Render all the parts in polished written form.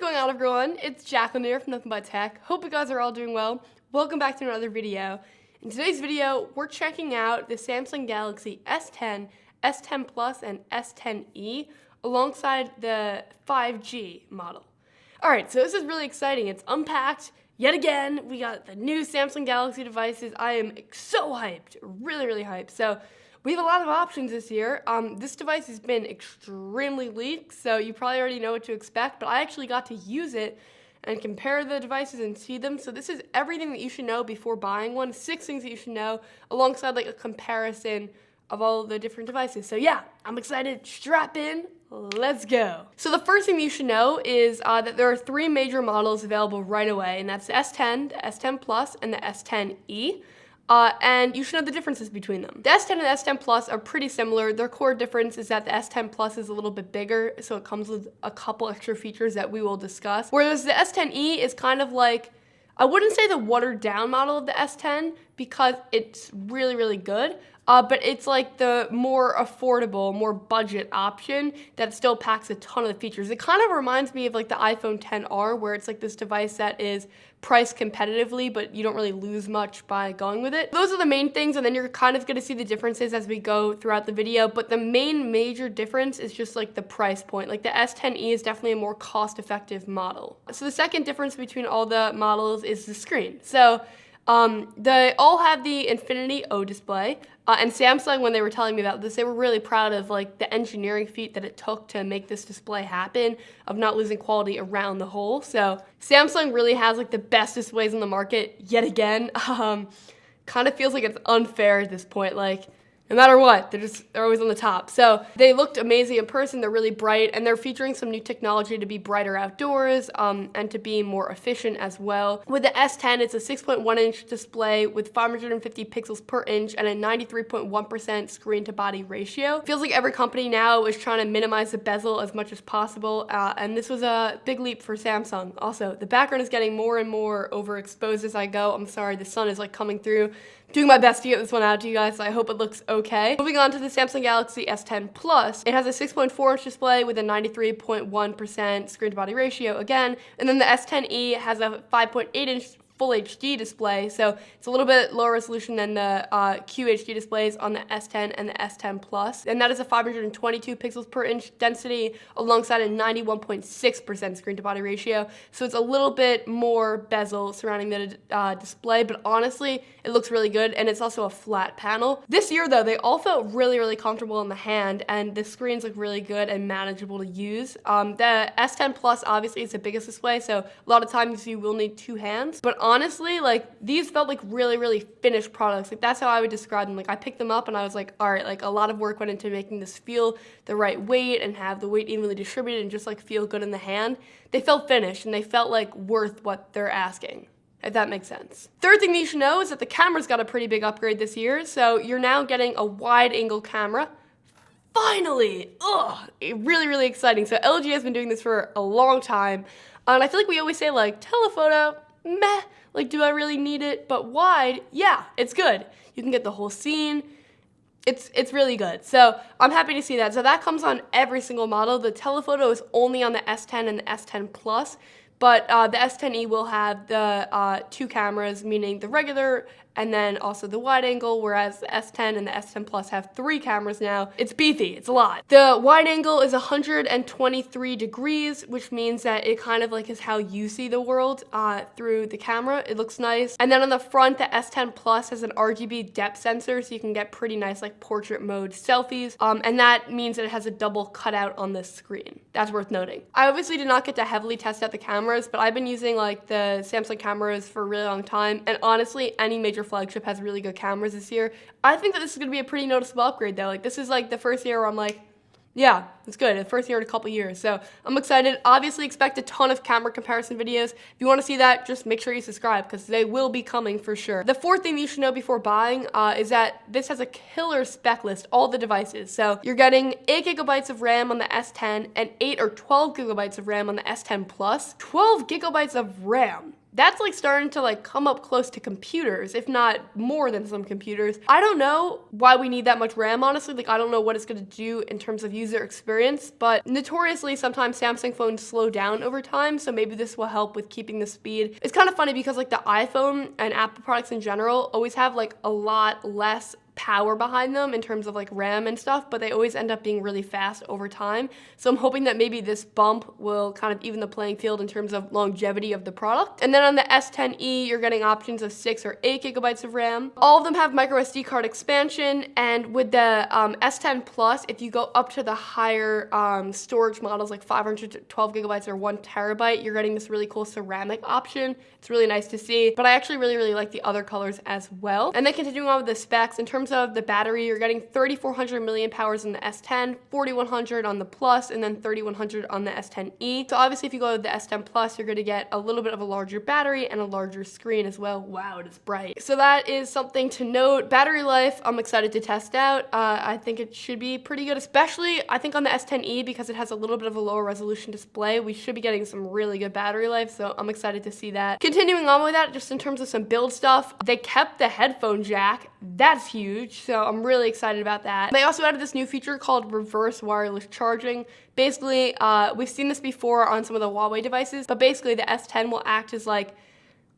going on, everyone? It's Jacqueline here from Nothing But Tech. Hope you guys are all doing well. Welcome back to another video. In today's video, we're checking out the Samsung Galaxy S10, S10 Plus, and S10e alongside the 5G model. Alright, so this is really exciting. It's unpacked. Yet again, we got the new Samsung Galaxy devices. I am so hyped, really hyped. So we have a lot of options this year. This device has been extremely leaked, so you probably already know what to expect, but I actually got to use it and compare the devices and see them. So this is everything that you should know before buying one, 6 things that you should know, alongside like a comparison of all of the different devices. So yeah, I'm excited. Strap in. Let's go. So the first thing you should know is that there are 3 major models available right away, and that's the S10, the S10 Plus, and the S10e. And you should know the differences between them. The S10 and the S10 Plus are pretty similar. Their core difference is that the S10 Plus is a little bit bigger, so it comes with a couple extra features that we will discuss. Whereas the S10e is kind of like, I wouldn't say the watered down model of the S10 because it's really good. But it's like the more affordable, more budget option that still packs a ton of the features. It kind of reminds me of like the iPhone XR, where it's like this device that is priced competitively, but you don't really lose much by going with it. Those are the main things, and then you're kind of gonna see the differences as we go throughout the video, but the main major difference is just like the price point. Like the S10e is definitely a more cost-effective model. So the second difference between all the models is the screen. So they all have the Infinity O display, and Samsung, when they were telling me about this, they were really proud of like the engineering feat that it took to make this display happen, of not losing quality around the whole. So Samsung really has like the best displays in the market yet again. Kind of feels like it's unfair at this point. Like, no matter what, they're always on the top. So they looked amazing in person. They're really bright, and they're featuring some new technology to be brighter outdoors and to be more efficient as well. With the S10, it's a 6.1-inch display with 550 pixels per inch and a 93.1% screen-to-body ratio. Feels like every company now is trying to minimize the bezel as much as possible, and this was a big leap for Samsung. Also, the background is getting more and more overexposed as I go. I'm sorry, the sun is like coming through. Doing my best to get this one out to you guys, so I hope it looks okay. Moving on to the Samsung Galaxy S10 Plus. It has a 6.4-inch display with a 93.1% screen-to-body ratio again, and then the S10e has a 5.8-inch Full HD display, so it's a little bit lower resolution than the QHD displays on the S10 and the S10 Plus, and that is a 522 pixels per inch density alongside a 91.6% screen-to-body ratio, so it's a little bit more bezel surrounding the display, but honestly, it looks really good, and it's also a flat panel. This year, though, they all felt really comfortable in the hand, and the screens look really good and manageable to use. The S10 Plus obviously is the biggest display, so a lot of times you will need 2 hands, but honestly, like, these felt like really finished products. Like, that's how I would describe them. Like, I picked them up and I was like, all right, like, a lot of work went into making this feel the right weight and have the weight evenly distributed and just like feel good in the hand. They felt finished and they felt like worth what they're asking, if that makes sense. Third thing that you should know is that the camera's got a pretty big upgrade this year, so you're now getting a wide-angle camera. Finally! Ugh! Really exciting. So LG has been doing this for a long time, and I feel like we always say, like, telephoto, meh, like, do I really need it? But wide, yeah, it's good. You can get the whole scene. It's really good. So I'm happy to see that. So that comes on every single model. The telephoto is only on the S10 and the S10 Plus, but the S10e will have the 2 cameras, meaning the regular and then also the wide angle, whereas the S10 and the S10 Plus have 3 cameras now. It's beefy, it's a lot. The wide angle is 123 degrees, which means that it kind of like is how you see the world through the camera. It looks nice. And then on the front, the S10 Plus has an RGB depth sensor, so you can get pretty nice like portrait mode selfies. And that means that it has a double cutout on the screen. That's worth noting. I obviously did not get to heavily test out the cameras, but I've been using like the Samsung cameras for a really long time, and honestly, any major flagship has really good cameras this year. I think that this is going to be a pretty noticeable upgrade though. Like, this is like the first year where I'm like, yeah, it's good. The first year in a couple years. So I'm excited. Obviously expect a ton of camera comparison videos. If you want to see that, just make sure you subscribe because they will be coming for sure. The fourth thing you should know before buying is that this has a killer spec list, all the devices. So you're getting 8 gigabytes of RAM on the S10 and 8 or 12 gigabytes of RAM on the S10 Plus. 12 gigabytes of RAM. that's like starting to like come up close to computers, if not more than some computers. I don't know why we need that much RAM, honestly. Like, I don't know what it's going to do in terms of user experience, but notoriously sometimes Samsung phones slow down over time, so maybe this will help with keeping the speed. It's kind of funny because like the iPhone and Apple products in general always have like a lot less power behind them in terms of like RAM and stuff, but they always end up being really fast over time. So I'm hoping that maybe this bump will kind of even the playing field in terms of longevity of the product. And then on the S10e, you're getting options of 6 or 8 gigabytes of RAM. All of them have micro SD card expansion, and with the S10 Plus, if you go up to the higher storage models like 512 gigabytes or 1 terabyte, you're getting this really cool ceramic option. It's really nice to see, but I actually really like the other colors as well. And then continuing on with the specs, in terms of the battery, you're getting 3,400 milliamp hours in the S10, 4,100 on the Plus, and then 3,100 on the S10e. So obviously if you go to the S10 Plus, you're going to get a little bit of a larger battery and a larger screen as well. Wow, it is bright. So that is something to note. Battery life, I'm excited to test out. I think it should be pretty good, especially I think on the S10e because it has a little bit of a lower resolution display. We should be getting some really good battery life, so I'm excited to see that. Continuing on with that, just in terms of some build stuff, they kept the headphone jack. That's huge, so I'm really excited about that. They also added this new feature called reverse wireless charging. Basically, we've seen this before on some of the Huawei devices, but basically the S10 will act as like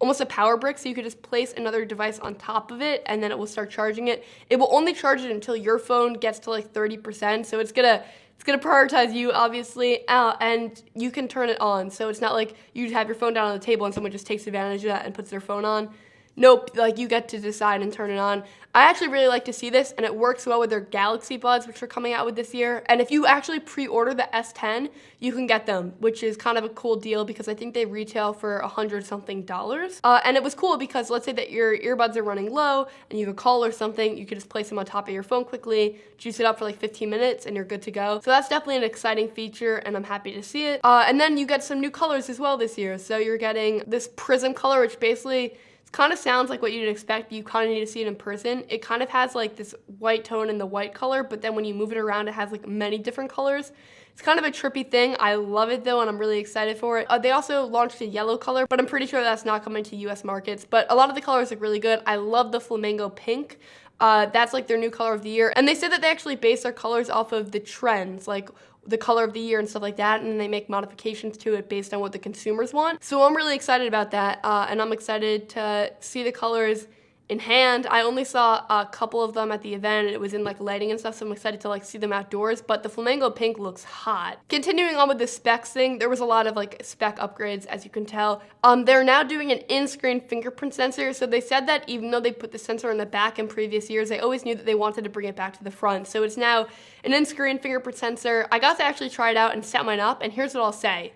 almost a power brick, so you could just place another device on top of it and then it will start charging it. It will only charge it until your phone gets to like 30%, so it's gonna prioritize you, obviously, and you can turn it on. So it's not like you have your phone down on the table and someone just takes advantage of that and puts their phone on. Nope, like you get to decide and turn it on. I actually really like to see this, and it works well with their Galaxy Buds, which are coming out with this year. And if you actually pre-order the S10, you can get them, which is kind of a cool deal because I think they retail for $100-something. And it was cool because let's say that your earbuds are running low and you have a call or something, you could just place them on top of your phone quickly, juice it up for like 15 minutes, and you're good to go. So that's definitely an exciting feature, and I'm happy to see it. And then you get some new colors as well this year. So you're getting this prism color, which basically kind of sounds like what you'd expect, but you kind of need to see it in person. It kind of has like this white tone in the white color, but then when you move it around, it has like many different colors. It's kind of a trippy thing. I love it though, and I'm really excited for it. They also launched a yellow color, but I'm pretty sure that's not coming to US markets, but a lot of the colors look really good. I love the flamingo pink. That's like their new color of the year. And they said that they actually base their colors off of the trends, like the color of the year and stuff like that, and they make modifications to it based on what the consumers want. So I'm really excited about that, and I'm excited to see the colors in hand. I only saw a couple of them at the event, and it was in like lighting and stuff, so I'm excited to like see them outdoors, but the flamingo pink looks hot. Continuing on with the specs thing, there was a lot of like spec upgrades, as you can tell. They're now doing an in-screen fingerprint sensor, so they said that even though they put the sensor in the back in previous years, they always knew that they wanted to bring it back to the front. So it's now an in-screen fingerprint sensor. I got to actually try it out and set mine up, and here's what I'll say.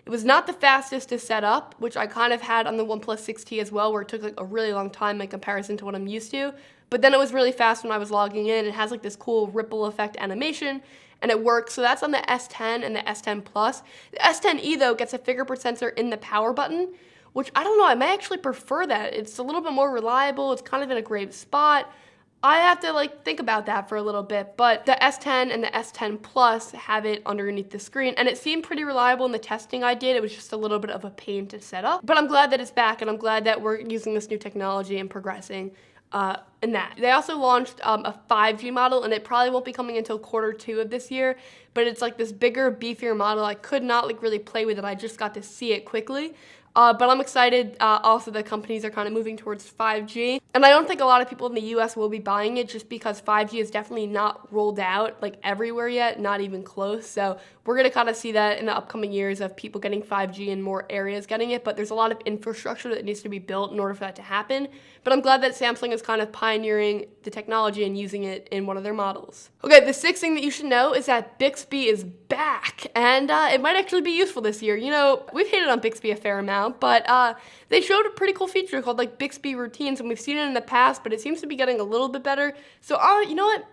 It was not the fastest to set up, which I kind of had on the OnePlus 6T as well, where it took like a really long time in comparison to what I'm used to. But then it was really fast when I was logging in. It has like this cool ripple effect animation, and it works. So that's on the S10 and the S10 Plus. The S10e though gets a fingerprint sensor in the power button, which I don't know, I may actually prefer that. It's a little bit more reliable. It's kind of in a great spot. I have to like think about that for a little bit, but the S10 and the S10 Plus have it underneath the screen, and it seemed pretty reliable in the testing I did. It was just a little bit of a pain to set up, but I'm glad that it's back, and I'm glad that we're using this new technology and progressing in that. They also launched a 5G model, and it probably won't be coming until Q2 of this year, but it's like this bigger, beefier model. I could not like really play with it. I just got to see it quickly. But I'm excited also that companies are kind of moving towards 5G. And I don't think a lot of people in the US will be buying it just because 5G is definitely not rolled out like everywhere yet, not even close. So we're going to kind of see that in the upcoming years of people getting 5G in more areas getting it. But there's a lot of infrastructure that needs to be built in order for that to happen. But I'm glad that Samsung is kind of pioneering the technology and using it in one of their models. Okay, the sixth thing that you should know is that Bixby is back, and it might actually be useful this year. You know, we've hated on Bixby a fair amount, but they showed a pretty cool feature called like Bixby routines, and we've seen it in the past, but it seems to be getting a little bit better. So you know what?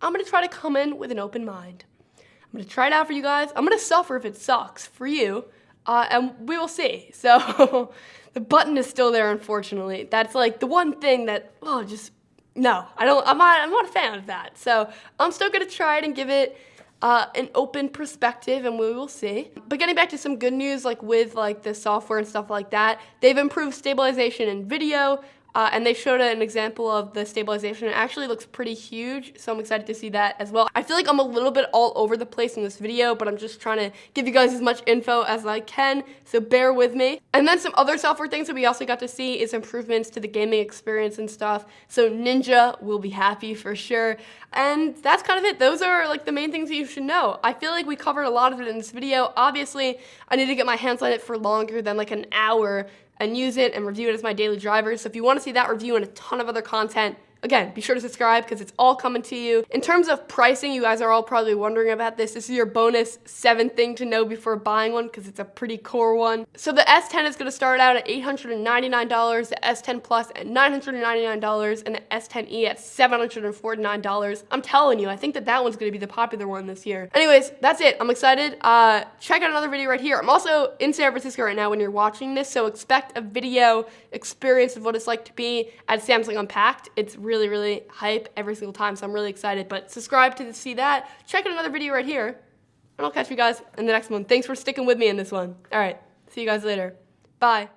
I'm gonna try to come in with an open mind. I'm gonna try it out for you guys. I'm gonna suffer if it sucks for you, and we will see. So the button is still there, unfortunately. That's like the one thing that, no, I'm not a fan of that. So I'm still gonna try it and give it an open perspective, and we will see. But getting back to some good news, like with like the software and stuff like that, they've improved stabilization in video. And they showed an example of the stabilization. It actually looks pretty huge, so I'm excited to see that as well. I feel like I'm a little bit all over the place in this video, but I'm just trying to give you guys as much info as I can, so bear with me. And then some other software things that we also got to see is improvements to the gaming experience and stuff. So Ninja will be happy for sure. And that's kind of it. Those are like the main things that you should know. I feel like we covered a lot of it in this video. Obviously, I need to get my hands on it for longer than like an hour and use it and review it as my daily driver. So if you want to see that review and a ton of other content, again, be sure to subscribe because it's all coming to you. In terms of pricing, you guys are all probably wondering about this. This is your bonus 7 thing to know before buying one because it's a pretty core one. So the S10 is going to start out at $899, the S10 Plus at $999, and the S10e at $749. I'm telling you, I think that one's going to be the popular one this year. Anyways, that's it. I'm excited. Check out another video right here. I'm also in San Francisco right now when you're watching this, so expect a video experience of what it's like to be at Samsung Unpacked. It's really hype every single time, so I'm really excited. But subscribe to see that. Check out another video right here, and I'll catch you guys in the next one. Thanks for sticking with me in this one. All right, see you guys later. Bye.